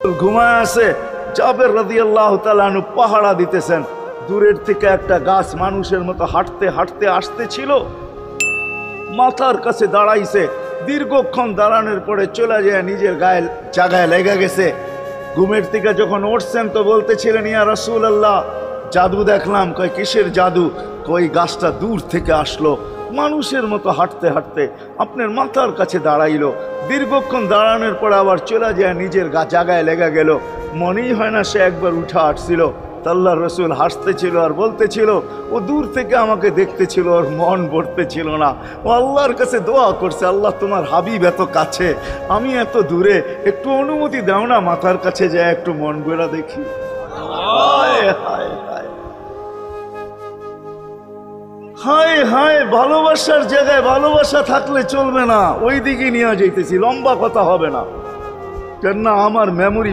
ঘুমায় আছে, জাবের রাদিয়াল্লাহু তাআলা আনহু পাহারা দিতেছেন। দূরের থেকে একটা গাছ মানুষের মতো হাঁটতে হাঁটতে আসতেছিল, মাথার কাছে দাঁড়াইছে। দীর্ঘক্ষণ দাঁড়ানোর পরে চলে যায় নিজের গায়ে জায়গায় লেগে গেছে। ঘুমের থেকে যখন উঠছেন তো বলতেছিলেন, ইয়া রাসূলুল্লাহ, জাদু দেখলাম। কয় কিসের জাদু? কই গাছটা দূর থেকে আসলো, মানুষের মতো হাঁটতে হাঁটতে আপনার মাথার কাছে দাঁড়াইলো। দীর্ঘক্ষণ দাঁড়ানোর পরে আবার চলে যায় নিজের জায়গায় লেগে গেল। মনেই হয় না সে একবার উঠে আসছিল। আল্লাহর রসুল হাসতেছিল আর বলতেছিল, ও দূর থেকে আমাকে দেখতেছিল, ওর মন ভরতেছিল না। ও আল্লাহর কাছে দোয়া করছে, আল্লাহ তোমার হাবিব এত কাছে, আমি এত দূরে, একটু অনুমতি দাও না, মাথার কাছে যায় একটু মন ভরা দেখি। হায় হায় হায় হায় হায়, ভালোবাসার জায়গায় ভালোবাসা থাকলে চলবে না, ওই দিকে নিয়ে যাইতেছি, লম্বা কথা হবে না। কেননা আমার মেমোরি